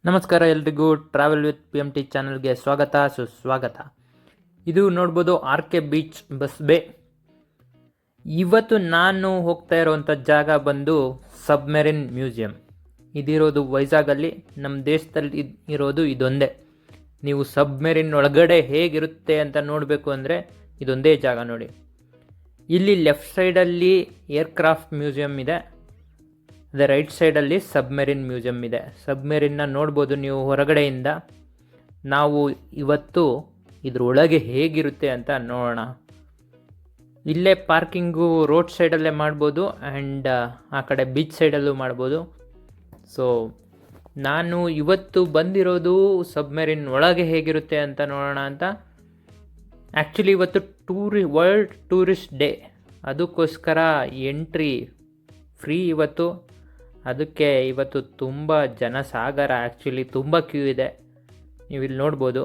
ನಮಸ್ಕಾರ ಎಲ್ರಿಗೂ travel with PMT ಚಾನಲ್ಗೆ ಸ್ವಾಗತ ಸುಸ್ವಾಗತ. ಇದು ನೋಡ್ಬೋದು RK ಬೀಚ್ ಬಸ್ ಬೇ. ಇವತ್ತು ನಾನು ಹೋಗ್ತಾ ಇರೋವಂಥ ಜಾಗ ಬಂದು ಸಬ್ಮೆರಿನ್ ಮ್ಯೂಸಿಯಂ. ಇದಿರೋದು ವೈಜಾಗಲ್ಲಿ. ನಮ್ಮ ದೇಶದಲ್ಲಿ ಇರೋದು ಇದೊಂದೇ. ನೀವು ಸಬ್ಮೆರಿನ್ ಒಳಗಡೆ ಹೇಗಿರುತ್ತೆ ಅಂತ ನೋಡಬೇಕು ಅಂದರೆ ಇದೊಂದೇ ಜಾಗ ನೋಡಿ. ಇಲ್ಲಿ ಲೆಫ್ಟ್ ಸೈಡಲ್ಲಿ ಏರ್ಕ್ರಾಫ್ಟ್ ಮ್ಯೂಸಿಯಂ ಇದೆ, ಅದೇ ರೈಟ್ ಸೈಡಲ್ಲಿ ಸಬ್ಮೆರಿನ್ ಮ್ಯೂಸಿಯಂ ಇದೆ. ಸಬ್ಮೆರಿನ್ನ ನೋಡ್ಬೋದು ನೀವು ಹೊರಗಡೆಯಿಂದ. ನಾವು ಇವತ್ತು ಇದ್ರೊಳಗೆ ಹೇಗಿರುತ್ತೆ ಅಂತ ನೋಡೋಣ. ಇಲ್ಲೇ ಪಾರ್ಕಿಂಗು ರೋಡ್ ಸೈಡಲ್ಲೇ ಮಾಡ್ಬೋದು ಆ್ಯಂಡ್ ಆ ಕಡೆ ಬೀಚ್ ಸೈಡಲ್ಲೂ ಮಾಡ್ಬೋದು. ಸೊ ನಾನು ಇವತ್ತು ಬಂದಿರೋದು ಸಬ್ಮೆರಿನ್ ಒಳಗೆ ಹೇಗಿರುತ್ತೆ ಅಂತ ನೋಡೋಣ ಅಂತ. ಆ್ಯಕ್ಚುಲಿ ಇವತ್ತು ವರ್ಲ್ಡ್ ಟೂರಿಸ್ಟ್ ಡೇ, ಅದಕ್ಕೋಸ್ಕರ ಎಂಟ್ರಿ ಫ್ರೀ ಇವತ್ತು. ಅದಕ್ಕೆ ಇವತ್ತು ತುಂಬ ಜನಸಾಗರ, ಆ್ಯಕ್ಚುಲಿ ತುಂಬ ಕ್ಯೂ ಇದೆ. ನೀವು ಇಲ್ಲಿ ನೋಡ್ಬೋದು.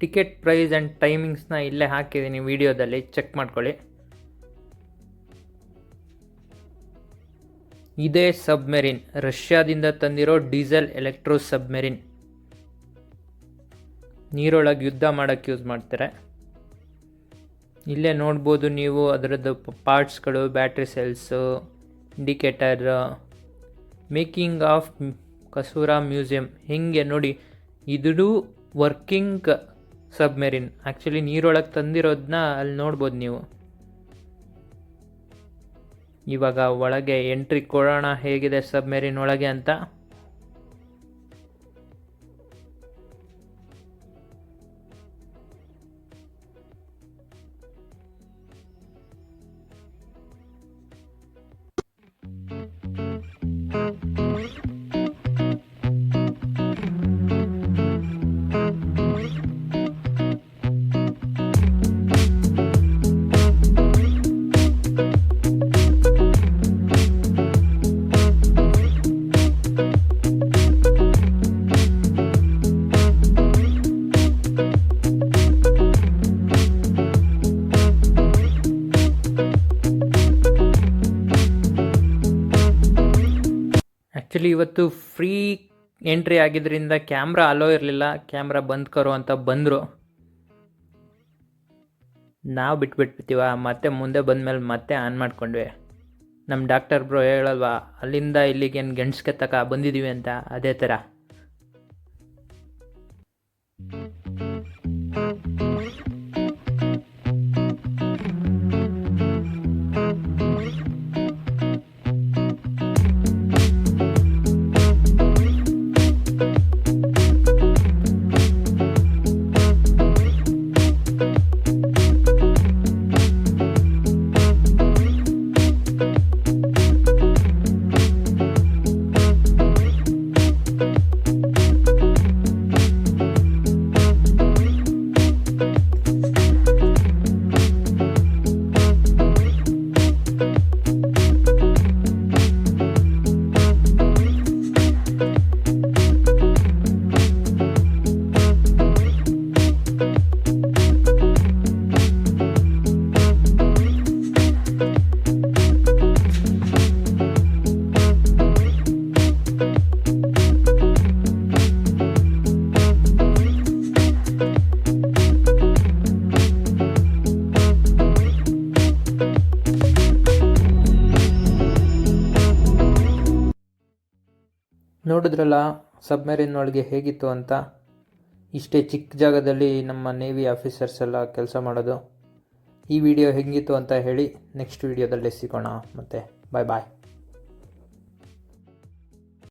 ಟಿಕೆಟ್ ಪ್ರೈಸ್ ಆ್ಯಂಡ್ ಟೈಮಿಂಗ್ಸ್ನ ಇಲ್ಲೇ ಹಾಕಿದ್ದೀನಿ ವಿಡಿಯೋದಲ್ಲಿ, ಚೆಕ್ ಮಾಡ್ಕೊಳ್ಳಿ. ಇದೇ ಸಬ್ಮೆರಿನ್, ರಷ್ಯಾದಿಂದ ತಂದಿರೋ ಡೀಸೆಲ್ ಎಲೆಕ್ಟ್ರೋ ಸಬ್ಮೆರಿನ್. ನೀರೊಳಗೆ ಯುದ್ಧ ಮಾಡೋಕ್ಕೆ ಯೂಸ್ ಮಾಡ್ತಾರೆ. ಇಲ್ಲೇ ನೋಡ್ಬೋದು ನೀವು ಅದರದ್ದು ಪಾರ್ಟ್ಸ್ಗಳು, battery cells, indicator. Making of Kursura museum ಹೆಂಗೆ ನೋಡಿ, ಇದು ವರ್ಕಿಂಗ್ ಸಬ್ಮೆರಿನ್. ಆ್ಯಕ್ಚುಲಿ ನೀರೊಳಗೆ ತಂದಿರೋದನ್ನ ಅಲ್ಲಿ ನೋಡ್ಬೋದು ನೀವು. ಇವಾಗ ಒಳಗೆ ಎಂಟ್ರಿ ಕೊಡೋಣ ಹೇಗಿದೆ ಸಬ್ಮೆರಿನ್ ಒಳಗೆ ಅಂತ. ಆ್ಯಕ್ಚುಲಿ ಇವತ್ತು ಫ್ರೀ ಎಂಟ್ರಿ ಆಗಿದ್ದರಿಂದ ಕ್ಯಾಮ್ರಾ ಅಲೋ ಇರಲಿಲ್ಲ. ಕ್ಯಾಮ್ರಾ ಬಂದ್ ಕರೋ ಅಂತ ಬಂದರು. ನಾವು ಬಿಟ್ಬಿಡ್ತೀವ, ಮತ್ತೆ ಮುಂದೆ ಬಂದಮೇಲೆ ಮತ್ತೆ ಆನ್ ಮಾಡ್ಕೊಂಡ್ವಿ. ನಮ್ಮ ಡಾಕ್ಟರ್ ಬ್ರೋ ಹೇಳಲ್ವಾ, ಅಲ್ಲಿಂದ ಇಲ್ಲಿಗೆ ಗೆಣಸ್ಕೆ ತಕ ಬಂದಿದ್ದೀವಿ ಅಂತ, ಅದೇ ಥರ. ನೋಡಿದ್ರಲ್ಲ ಸಬ್ಮೆರಿನ್ ಒಳಗೆ ಹೇಗಿತ್ತು ಅಂತ. ಇಷ್ಟೇ ಚಿಕ್ಕ ಜಾಗದಲ್ಲಿ ನಮ್ಮ ನೇವಿ ಆಫೀಸರ್ಸ್ ಎಲ್ಲ ಕೆಲಸ ಮಾಡೋದು. ಈ ವಿಡಿಯೋ ಹೇಗಿತ್ತು ಅಂತ ಹೇಳಿ ನೆಕ್ಸ್ಟ್ ವಿಡಿಯೋದಲ್ಲಿ ಸಿಗೋಣ. ಮತ್ತೆ ಬಾಯ್ ಬಾಯ್.